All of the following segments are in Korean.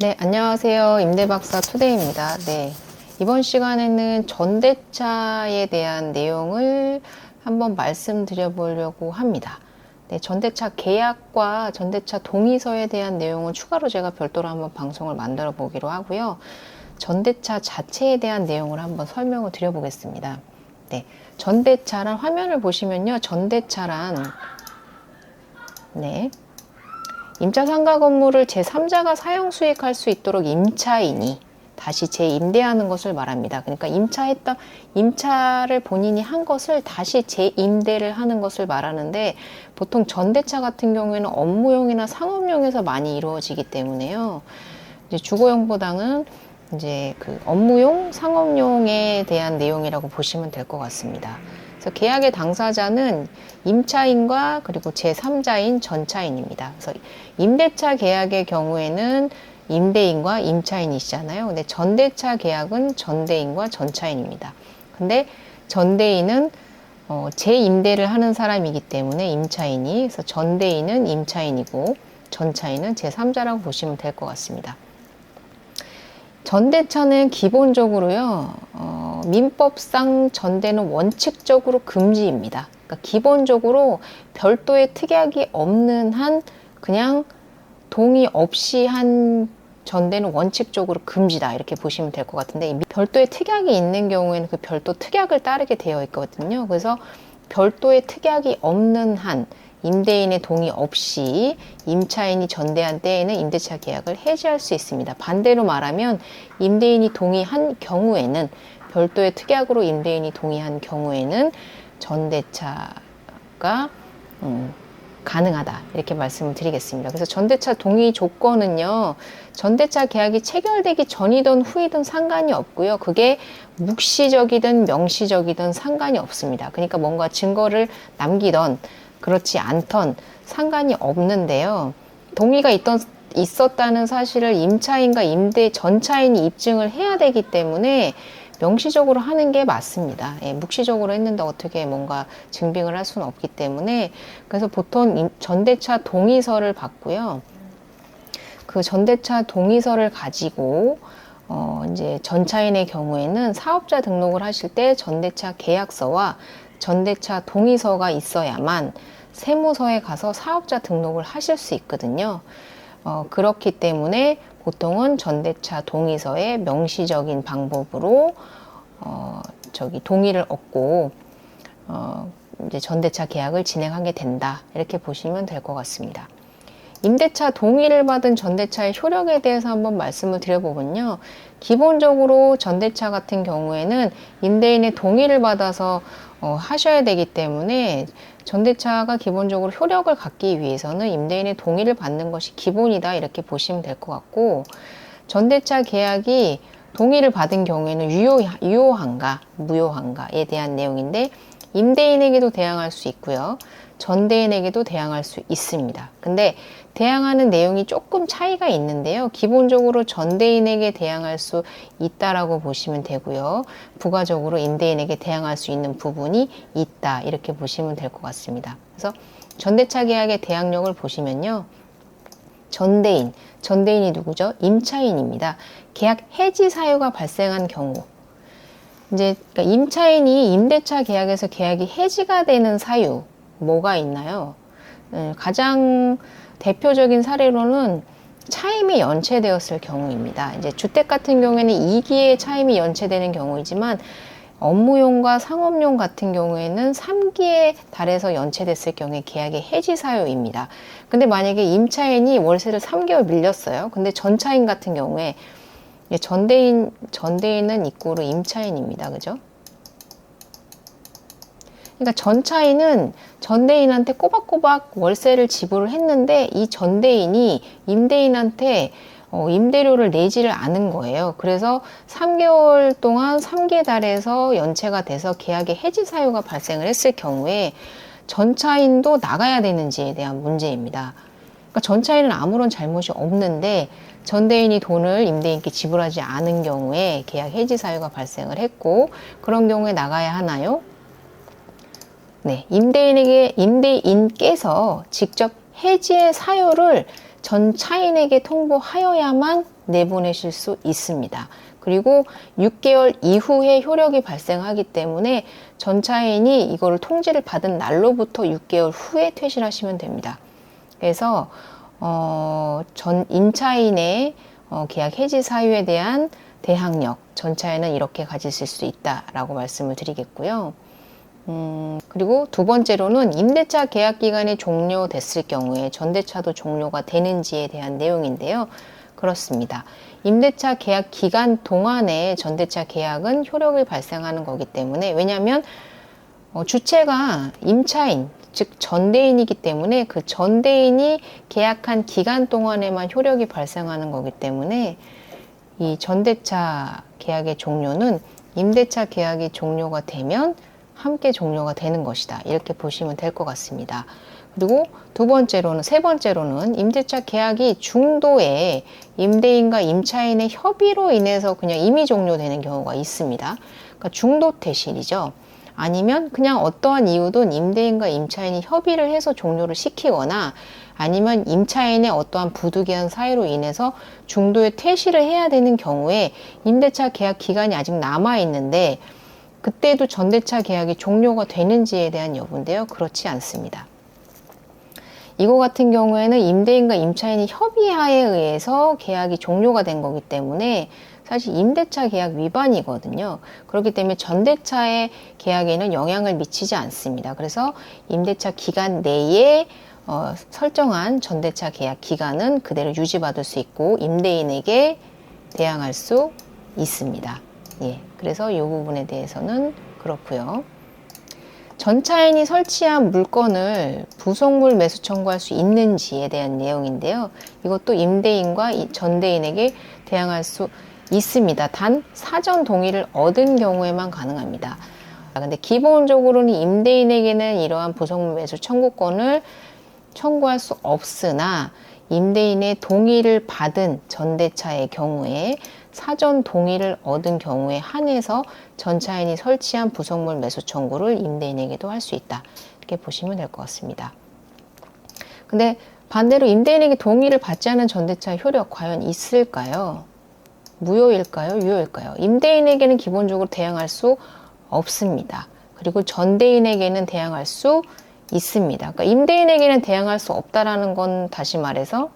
네, 안녕하세요. 임대박사 투데이입니다. 네, 이번 시간에는 전대차에 대한 내용을 한번 말씀드려 보려고 합니다. 네, 전대차 계약과 전대차 동의서에 대한 내용은 추가로 제가 별도로 한번 방송을 만들어 보기로 하고요. 전대차 자체에 대한 내용을 한번 설명을 드려 보겠습니다. 네, 전대차란 화면을 보시면요. 전대차란 네, 임차 상가 건물을 제3자가 사용 수익할 수 있도록 임차인이 다시 재임대하는 것을 말합니다. 그러니까 임차를 본인이 한 것을 다시 재임대를 하는 것을 말하는데, 보통 전대차 같은 경우에는 업무용이나 상업용에서 많이 이루어지기 때문에요. 이제 주거용보다는 이제 그 업무용, 상업용에 대한 내용이라고 보시면 될 것 같습니다. 그래서 계약의 당사자는 임차인과 그리고 제3자인 전차인입니다. 그래서 임대차 계약의 경우에는 임대인과 임차인이시잖아요. 근데 전대차 계약은 전대인과 전차인입니다. 근데 전대인은 재임대를 하는 사람이기 때문에 임차인이, 그래서 전대인은 임차인이고 전차인은 제3자라고 보시면 될 것 같습니다. 전대차는 기본적으로요, 민법상 전대는 원칙적으로 금지입니다. 그러니까 기본적으로 별도의 특약이 없는 한, 그냥 동의 없이 한 전대는 원칙적으로 금지다, 이렇게 보시면 될 것 같은데, 별도의 특약이 있는 경우에는 그 별도 특약을 따르게 되어 있거든요. 그래서 별도의 특약이 없는 한, 임대인의 동의 없이 임차인이 전대한 때에는 임대차 계약을 해지할 수 있습니다. 반대로 말하면 임대인이 동의한 경우에는, 별도의 특약으로 임대인이 동의한 경우에는 전대차가 가능하다, 이렇게 말씀을 드리겠습니다. 그래서 전대차 동의 조건은요, 전대차 계약이 체결되기 전이든 후이든 상관이 없고요. 그게 묵시적이든 명시적이든 상관이 없습니다. 그러니까 뭔가 증거를 남기던 그렇지 않던 상관이 없는데요. 동의가 있었다는 사실을 임차인과 전차인이 입증을 해야 되기 때문에 명시적으로 하는 게 맞습니다. 예, 묵시적으로 했는데 어떻게 뭔가 증빙을 할 수는 없기 때문에, 그래서 보통 전대차 동의서를 받고요. 그 전대차 동의서를 가지고 이제 전차인의 경우에는 사업자 등록을 하실 때 전대차 계약서와 전대차 동의서가 있어야만 세무서에 가서 사업자 등록을 하실 수 있거든요. 그렇기 때문에 보통은 전대차 동의서의 명시적인 방법으로 동의를 얻고 이제 전대차 계약을 진행하게 된다, 이렇게 보시면 될 것 같습니다. 임대차 동의를 받은 전대차의 효력에 대해서 한번 말씀을 드려보면요. 기본적으로 전대차 같은 경우에는 임대인의 동의를 받아서 하셔야 되기 때문에, 전대차가 기본적으로 효력을 갖기 위해서는 임대인의 동의를 받는 것이 기본이다, 이렇게 보시면 될 것 같고, 전대차 계약이 동의를 받은 경우에는 유효한가 무효한가에 대한 내용인데, 임대인에게도 대항할 수 있고요, 전대인에게도 대항할 수 있습니다. 근데 대항하는 내용이 조금 차이가 있는데요. 기본적으로 전대인에게 대항할 수 있다라고 보시면 되고요. 부가적으로 임대인에게 대항할 수 있는 부분이 있다, 이렇게 보시면 될 것 같습니다. 그래서 전대차 계약의 대항력을 보시면요. 전대인이 누구죠? 임차인입니다. 계약 해지 사유가 발생한 경우, 이제 그러니까 임차인이 임대차 계약에서 계약이 해지가 되는 사유, 뭐가 있나요? 가장 대표적인 사례로는 차임이 연체되었을 경우입니다. 이제 주택 같은 경우에는 2기의 차임이 연체되는 경우이지만, 업무용과 상업용 같은 경우에는 3기에 달해서 연체됐을 경우에 계약의 해지 사유입니다. 근데 만약에 임차인이 월세를 3개월 밀렸어요. 근데 전차인 같은 경우에, 전대인은 이꼬르 임차인입니다. 그죠? 그러니까 전차인은 전대인한테 꼬박꼬박 월세를 지불을 했는데, 이 전대인이 임대인한테 임대료를 내지를 않은 거예요. 그래서 3개월 동안 3개 달에서 연체가 돼서 계약의 해지 사유가 발생을 했을 경우에 전차인도 나가야 되는지에 대한 문제입니다. 그러니까 전차인은 아무런 잘못이 없는데 전대인이 돈을 임대인께 지불하지 않은 경우에 계약 해지 사유가 발생을 했고, 그런 경우에 나가야 하나요? 네, 임대인께서 직접 해지의 사유를 전 차인에게 통보하여야만 내보내실 수 있습니다. 그리고 6개월 이후에 효력이 발생하기 때문에 전 차인이 이거를 통지를 받은 날로부터 6개월 후에 퇴실하시면 됩니다. 그래서 전 임차인의 계약 해지 사유에 대한 대항력, 전 차인은 이렇게 가지실 수 있다라고 말씀을 드리겠고요. 그리고 두 번째로는 임대차 계약 기간이 종료됐을 경우에 전대차도 종료가 되는지에 대한 내용인데요. 그렇습니다. 임대차 계약 기간 동안에 전대차 계약은 효력을 발생하는 거기 때문에, 왜냐하면 주체가 임차인, 즉 전대인이기 때문에 그 전대인이 계약한 기간 동안에만 효력이 발생하는 거기 때문에 이 전대차 계약의 종료는 임대차 계약이 종료가 되면 함께 종료가 되는 것이다. 이렇게 보시면 될 것 같습니다. 그리고 세 번째로는 임대차 계약이 중도에 임대인과 임차인의 협의로 인해서 그냥 임의 종료되는 경우가 있습니다. 그러니까 중도 퇴실이죠. 아니면 그냥 어떠한 이유든 임대인과 임차인이 협의를 해서 종료를 시키거나 아니면 임차인의 어떠한 부득이한 사유로 인해서 중도에 퇴실을 해야 되는 경우에 임대차 계약 기간이 아직 남아 있는데 그때도 전대차 계약이 종료가 되는지에 대한 여부인데요. 그렇지 않습니다. 이거 같은 경우에는 임대인과 임차인이 협의하에 의해서 계약이 종료가 된 거기 때문에 사실 임대차 계약 위반이거든요. 그렇기 때문에 전대차의 계약에는 영향을 미치지 않습니다. 그래서 임대차 기간 내에 설정한 전대차 계약 기간은 그대로 유지받을 수 있고 임대인에게 대항할 수 있습니다. 예, 그래서 이 부분에 대해서는 그렇고요. 전차인이 설치한 물건을 부속물 매수 청구할 수 있는지에 대한 내용인데요. 이것도 임대인과 전대인에게 대항할 수 있습니다. 단 사전 동의를 얻은 경우에만 가능합니다. 근데 기본적으로는 임대인에게는 이러한 부속물 매수 청구권을 청구할 수 없으나 임대인의 동의를 받은 전대차의 경우에 사전 동의를 얻은 경우에 한해서 전차인이 설치한 부속물 매수 청구를 임대인에게도 할 수 있다. 이렇게 보시면 될 것 같습니다. 근데 반대로 임대인에게 동의를 받지 않은 전대차의 효력 과연 있을까요? 무효일까요? 유효일까요? 임대인에게는 기본적으로 대항할 수 없습니다. 그리고 전대인에게는 대항할 수 있습니다. 그러니까 임대인에게는 대항할 수 없다라는 건 다시 말해서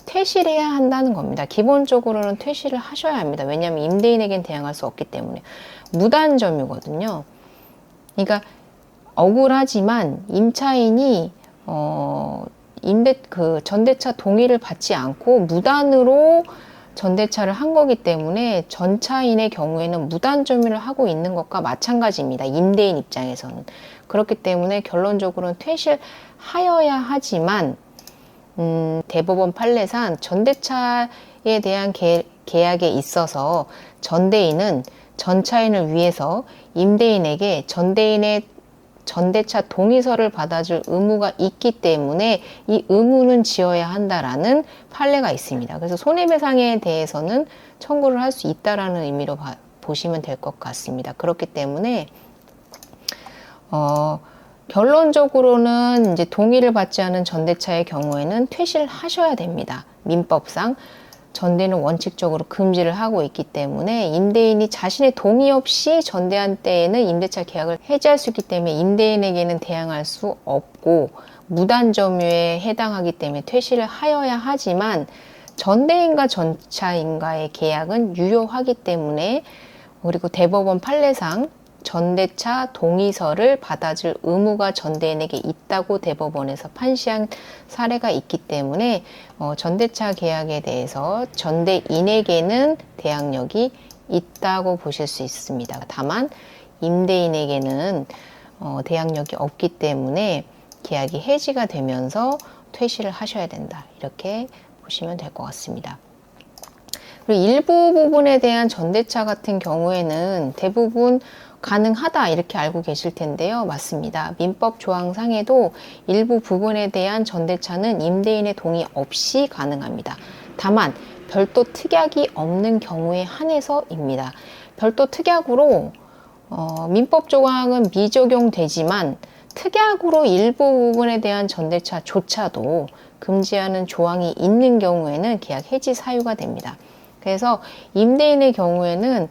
퇴실해야 한다는 겁니다. 기본적으로는 퇴실을 하셔야 합니다. 왜냐하면 임대인에게는 대항할 수 없기 때문에. 무단점유거든요. 그러니까 억울하지만 임차인이 전대차 동의를 받지 않고 무단으로 전대차를 한 거기 때문에 전차인의 경우에는 무단점유를 하고 있는 것과 마찬가지입니다. 임대인 입장에서는. 그렇기 때문에 결론적으로는 퇴실하여야 하지만 대법원 판례상 전대차에 대한 계약에 있어서 전대인은 전차인을 위해서 임대인에게 전대인의 전대차 동의서를 받아줄 의무가 있기 때문에 이 의무는 지어야 한다라는 판례가 있습니다. 그래서 손해배상에 대해서는 청구를 할 수 있다라는 의미로 보시면 될 것 같습니다. 그렇기 때문에 결론적으로는 이제 동의를 받지 않은 전대차의 경우에는 퇴실을 하셔야 됩니다. 민법상 전대는 원칙적으로 금지를 하고 있기 때문에 임대인이 자신의 동의 없이 전대한 때에는 임대차 계약을 해지할 수 있기 때문에 임대인에게는 대항할 수 없고 무단점유에 해당하기 때문에 퇴실을 하여야 하지만 전대인과 전차인과의 계약은 유효하기 때문에 그리고 대법원 판례상 전대차 동의서를 받아줄 의무가 전대인에게 있다고 대법원에서 판시한 사례가 있기 때문에 전대차 계약에 대해서 전대인에게는 대항력이 있다고 보실 수 있습니다. 다만 임대인에게는 대항력이 없기 때문에 계약이 해지가 되면서 퇴실을 하셔야 된다. 이렇게 보시면 될 것 같습니다. 그리고 일부 부분에 대한 전대차 같은 경우에는 대부분 가능하다 이렇게 알고 계실 텐데요. 맞습니다. 민법 조항상에도 일부 부분에 대한 전대차는 임대인의 동의 없이 가능합니다. 다만 별도 특약이 없는 경우에 한해서입니다. 별도 특약으로 민법 조항은 미적용되지만 특약으로 일부 부분에 대한 전대차조차도 금지하는 조항이 있는 경우에는 계약 해지 사유가 됩니다. 그래서 임대인의 경우에는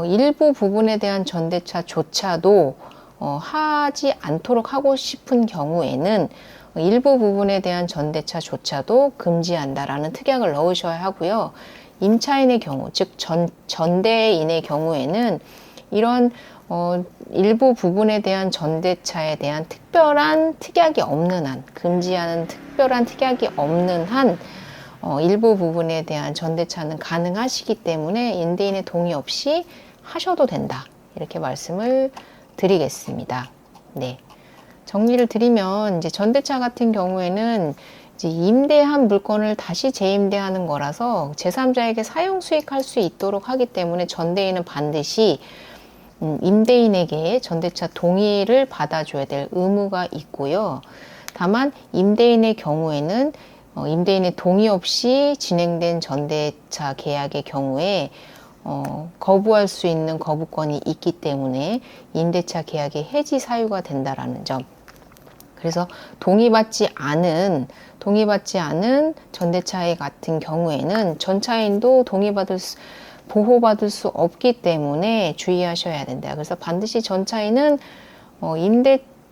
일부 부분에 대한 전대차조차도 하지 않도록 하고 싶은 경우에는 일부 부분에 대한 전대차조차도 금지한다라는 특약을 넣으셔야 하고요. 임차인의 경우, 즉 전대인의 경우에는 이런 일부 부분에 대한 전대차에 대한 특별한 특약이 없는 한, 금지하는 특별한 특약이 없는 한 일부 부분에 대한 전대차는 가능하시기 때문에 임대인의 동의 없이 하셔도 된다. 이렇게 말씀을 드리겠습니다. 네. 정리를 드리면 이제 전대차 같은 경우에는 이제 임대한 물건을 다시 재임대하는 거라서 제3자에게 사용 수익할 수 있도록 하기 때문에 전대인은 반드시 임대인에게 전대차 동의를 받아줘야 될 의무가 있고요. 다만 임대인의 경우에는 임대인의 동의 없이 진행된 전대차 계약의 경우에 거부할 수 있는 거부권이 있기 때문에 임대차 계약의 해지 사유가 된다라는 점. 그래서 동의받지 않은 전대차 같은 경우에는 전차인도 보호받을 수 없기 때문에 주의하셔야 된다. 그래서 반드시 전차인은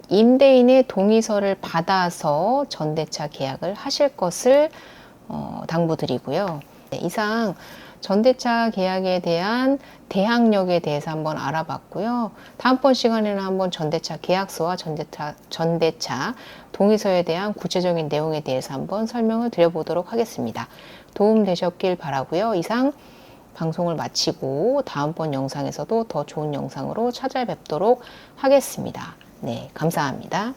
임대인의 동의서를 받아서 전대차 계약을 하실 것을 당부드리고요. 네, 이상 전대차 계약에 대한 대항력에 대해서 한번 알아봤고요. 다음번 시간에는 한번 전대차 계약서와 전대차 동의서에 대한 구체적인 내용에 대해서 한번 설명을 드려보도록 하겠습니다. 도움 되셨길 바라고요. 이상 방송을 마치고 다음번 영상에서도 더 좋은 영상으로 찾아뵙도록 하겠습니다. 네, 감사합니다.